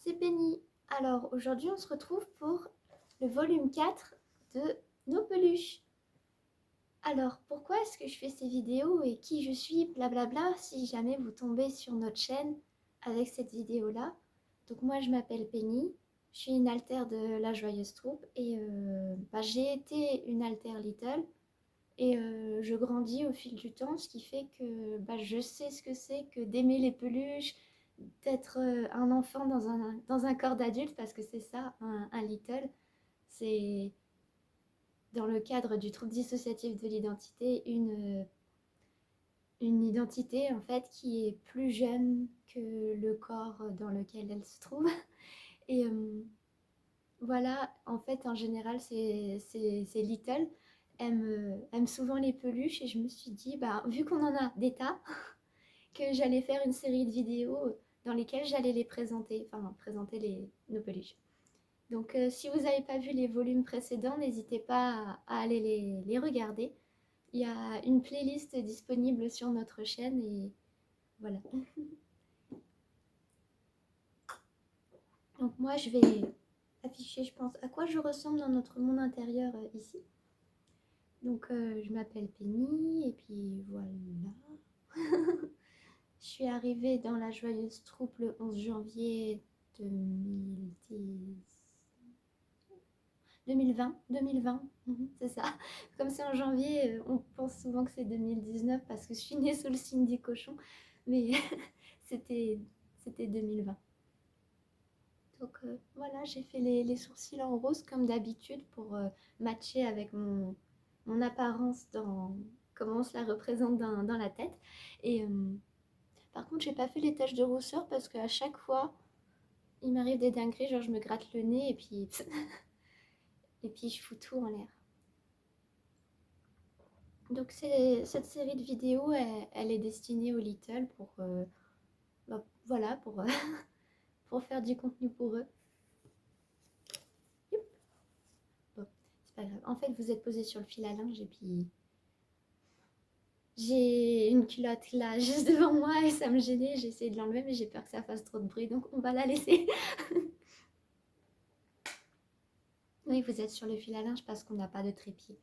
c'est Penny. Alors aujourd'hui on se retrouve pour le volume 4 de nos peluches. Alors pourquoi est-ce que je fais ces vidéos et qui je suis, blablabla, si jamais vous tombez sur notre chaîne avec cette vidéo là. Donc moi je m'appelle Penny, je suis une altère de la Joyeuse Troupe et j'ai été une altère Little et je grandis au fil du temps, ce qui fait que je sais ce que c'est que d'aimer les peluches, d'être un enfant dans un corps d'adulte, parce que c'est ça, un little. C'est dans le cadre du trouble dissociatif de l'identité, une identité en fait qui est plus jeune que le corps dans lequel elle se trouve. Et voilà, en fait, en général, c'est Little aime souvent les peluches et je me suis dit, vu qu'on en a des tas, que j'allais faire une série de vidéos dans lesquelles j'allais les présenter, enfin présenter nos peluches. Donc si vous n'avez pas vu les volumes précédents, n'hésitez pas à aller les regarder. Il y a une playlist disponible sur notre chaîne et voilà. Donc moi je vais afficher, je pense, à quoi je ressemble dans notre monde intérieur ici. Donc je m'appelle Penny et puis voilà. Je suis arrivée dans la Joyeuse Troupe le 11 janvier 2020, c'est ça. Comme c'est en janvier, on pense souvent que c'est 2019 parce que je suis née sous le signe du cochon, mais c'était 2020. Donc voilà, j'ai fait les sourcils en rose comme d'habitude pour matcher avec mon apparence dans comment on se la représente dans la tête. Et par contre, j'ai pas fait les taches de rousseur parce qu'à chaque fois, il m'arrive des dingueries, genre je me gratte le nez et puis et puis je fous tout en l'air. Donc cette série de vidéos, elle est destinée aux Little pour voilà, pour faire du contenu pour eux. Bon, c'est pas grave. En fait, vous êtes posé sur le fil à linge et puis j'ai une culotte là juste devant moi et ça me gênait. J'ai essayé de l'enlever mais j'ai peur que ça fasse trop de bruit, donc on va la laisser. Oui, vous êtes sur le fil à linge parce qu'on n'a pas de trépied.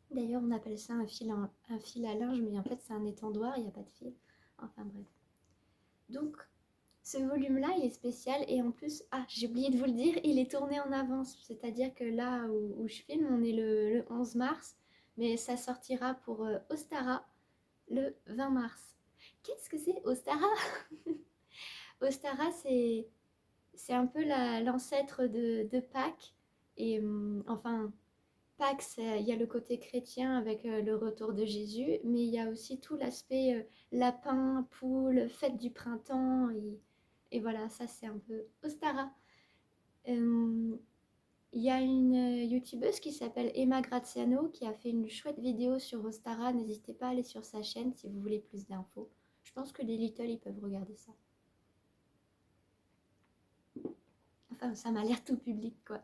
D'ailleurs, on appelle ça un fil à linge, mais en fait, c'est un étendoir, il n'y a pas de fil. Enfin bref. Donc, ce volume-là, il est spécial et en plus, j'ai oublié de vous le dire, il est tourné en avance. C'est-à-dire que là où je filme, on est le 11 mars, mais ça sortira pour Ostara le 20 mars. Qu'est-ce que c'est Ostara? Ostara, c'est un peu l'ancêtre de Pâques. Et enfin, Pâques, il y a le côté chrétien avec le retour de Jésus, mais il y a aussi tout l'aspect lapin, poule, fête du printemps. Et voilà, ça c'est un peu Ostara. Il y a une youtubeuse qui s'appelle Emma Graziano qui a fait une chouette vidéo sur Ostara. N'hésitez pas à aller sur sa chaîne si vous voulez plus d'infos. Je pense que les Little, ils peuvent regarder ça. Enfin, ça m'a l'air tout public, quoi.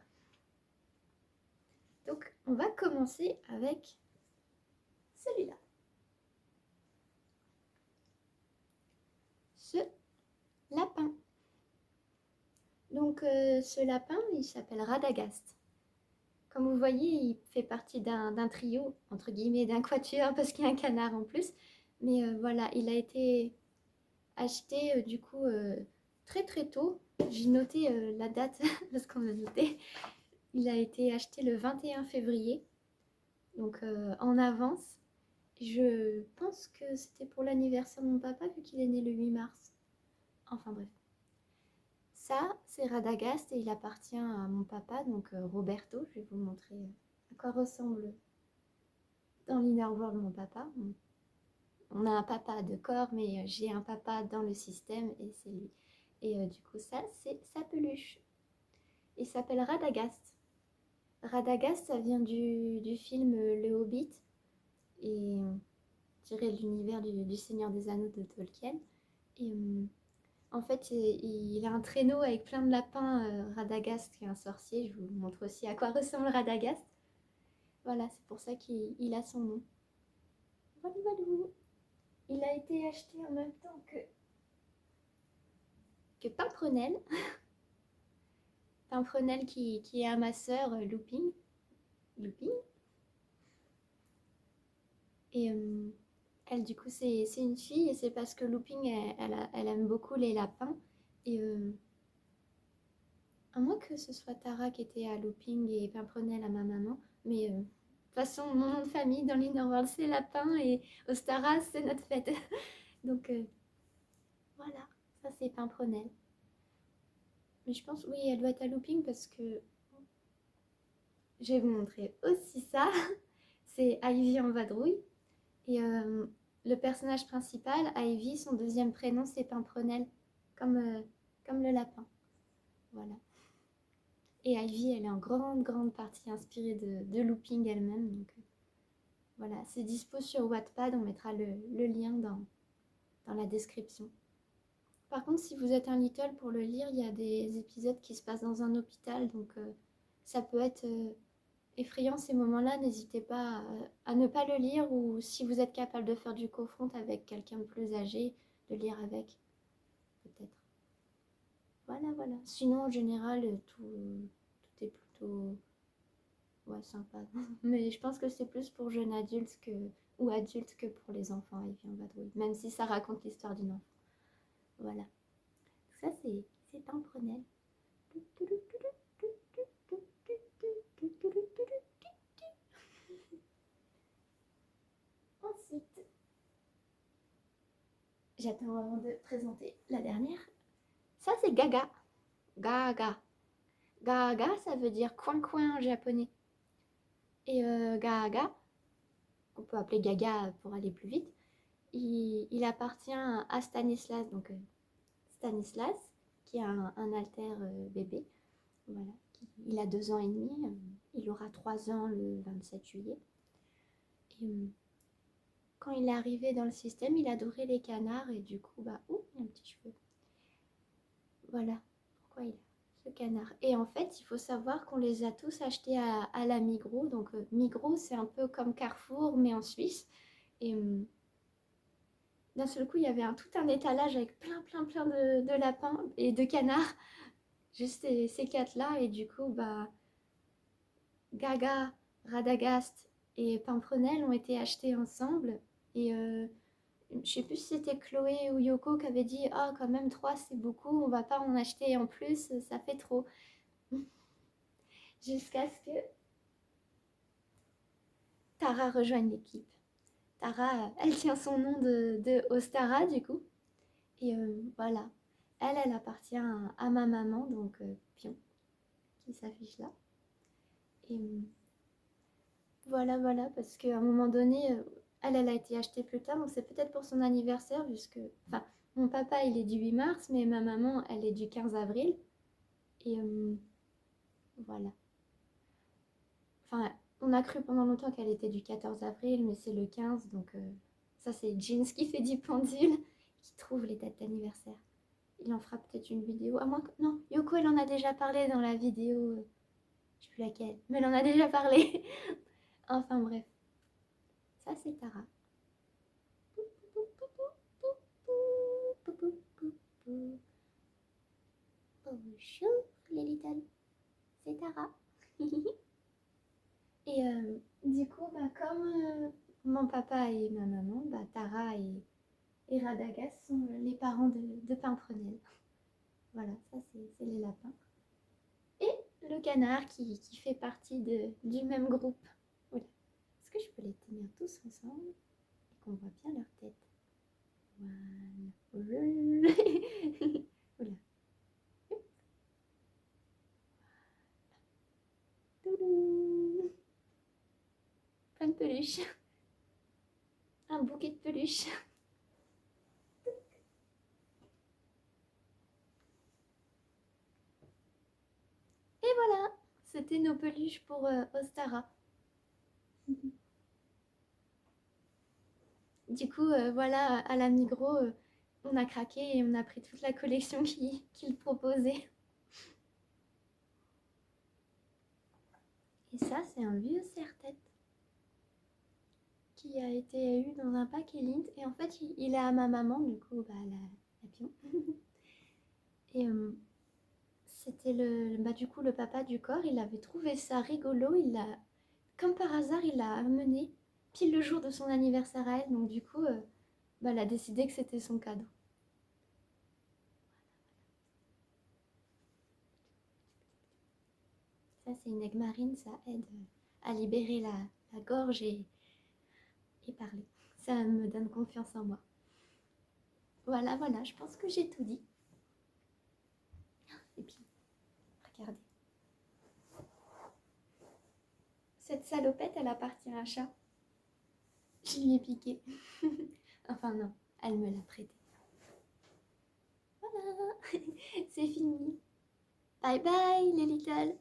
Donc, on va commencer avec celui-là. Ce lapin. Donc, ce lapin, il s'appelle Radagast. Comme vous voyez, il fait partie d'un trio, entre guillemets, d'un quatuor, parce qu'il y a un canard en plus. Mais voilà, il a été acheté du coup très très tôt. J'ai noté la date parce qu'on a noté. Il a été acheté le 21 février, donc en avance. Je pense que c'était pour l'anniversaire de mon papa vu qu'il est né le 8 mars. Enfin bref. Ça, c'est Radagast et il appartient à mon papa, donc Roberto. Je vais vous montrer à quoi ressemble dans l'Inner World mon papa. On a un papa de corps, mais j'ai un papa dans le système et c'est lui. Et du coup, ça, c'est sa peluche. Il s'appelle Radagast. Radagast, ça vient du film Le Hobbit et tiré de l'univers du Seigneur des Anneaux de Tolkien. Et en fait, il a un traîneau avec plein de lapins. Radagast, qui est un sorcier. Je vous montre aussi à quoi ressemble Radagast. Voilà, c'est pour ça qu'il a son nom. Voilà. Il a été acheté en même temps que que Pimprenelle, Pimprenelle qui est à ma sœur Looping. Looping. Et elle, du coup, c'est une fille et c'est parce que Looping, elle aime beaucoup les lapins. Et à moins que ce soit Tara qui était à Looping et Pimprenelle à ma maman. Mais de toute façon, mon nom de famille dans l'Innerworld, c'est Lapin et Ostara, c'est notre fête. Donc voilà, ça c'est Pimprenelle. Mais je pense, oui, elle doit être à Looping parce que je vais vous montrer aussi ça. C'est Ivy en vadrouille. Et le personnage principal, Ivy, son deuxième prénom, c'est Pimprenelle, comme le lapin. Voilà. Et Ivy, elle est en grande partie inspirée de Looping elle-même. Donc voilà, c'est dispo sur Wattpad, on mettra le lien dans la description. Par contre, si vous êtes un little pour le lire, il y a des épisodes qui se passent dans un hôpital, donc ça peut être effrayant ces moments-là. N'hésitez pas à ne pas le lire, ou si vous êtes capable de faire du co-front avec quelqu'un de plus âgé, de lire avec, peut-être. Voilà. Sinon, en général, tout est plutôt ouais, sympa. Mais je pense que c'est plus pour jeunes adultes ou adultes que pour les enfants, Ivy en vadrouille, même si ça raconte l'histoire d'une enfant. Voilà. Ça, c'est Pimprenelle. Ensuite, j'attends avant de présenter la dernière. Ça, c'est Gaga. Gaga. Gaga, ça veut dire coin-coin en japonais. Et Gaga, qu'on peut appeler Gaga pour aller plus vite, il appartient à Stanislas. Donc Stanislas, qui a un alter bébé. Voilà. Il a 2 ans et demi. Il aura 3 ans le 27 juillet. Et quand il est arrivé dans le système, il adorait les canards et du coup, bah, ouh, il y a un petit cheveu. Voilà pourquoi il a ce canard. Et en fait, il faut savoir qu'on les a tous achetés à la Migros. Donc, Migros, c'est un peu comme Carrefour, mais en Suisse. Et d'un seul coup, il y avait tout un étalage avec plein de lapins et de canards. Juste ces 4-là. Et du coup, bah, Gaga, Radagast et Pimprenelle ont été achetés ensemble. Et je sais plus si c'était Chloé ou Yoko qui avait dit ah, quand même 3 c'est beaucoup, on va pas en acheter en plus, ça fait trop. Jusqu'à ce que Tara rejoigne l'équipe. Tara, elle tient son nom de Ostara du coup. Et voilà, elle appartient à ma maman, donc Pion, qui s'affiche là. Et voilà, parce qu'à un moment donné, elle a été achetée plus tard, donc c'est peut-être pour son anniversaire, puisque, enfin, mon papa, il est du 8 mars, mais ma maman, elle est du 15 avril. Et voilà. Enfin, on a cru pendant longtemps qu'elle était du 14 avril, mais c'est le 15, donc ça, c'est Jeans qui fait du pendule, qui trouve les dates d'anniversaire. Il en fera peut-être une vidéo. À moins que... Non, Yoko, elle en a déjà parlé dans la vidéo. Je sais plus laquelle, mais elle en a déjà parlé. Enfin bref. Ça, c'est Tara. Bonjour les little. C'est Tara. Et du coup, bah, comme mon papa et ma maman, bah, Tara et Radagast sont les parents de Pimprenelle. Voilà, ça c'est les lapins. Et le canard qui fait partie du même groupe. Voilà. Est-ce que je peux les tenir tous ensemble et qu'on voit bien leur tête? Voilà. Voilà. Toulou. Plein de peluches. Un bouquet de peluches. Et voilà, c'était nos peluches pour Ostara. Du coup, voilà, à la Migros, on a craqué et on a pris toute la collection qu'il proposait. Et ça, c'est un vieux serre-tête qui a été eu dans un pack Elite. Et en fait, il est à ma maman, du coup, bah, la pion. Et c'était bah, du coup, le papa du corps, il avait trouvé ça rigolo. Comme par hasard, il l'a amené pile le jour de son anniversaire à elle. Donc du coup, bah, elle a décidé que c'était son cadeau. Ça, c'est une aigue marine, ça aide à libérer la gorge et parler. Ça me donne confiance en moi. Voilà, voilà, je pense que j'ai tout dit. Et puis, regardez. Cette salopette, elle appartient à un chat. Je lui ai piqué. Enfin non, elle me l'a prêté. Voilà, c'est fini. Bye bye les little.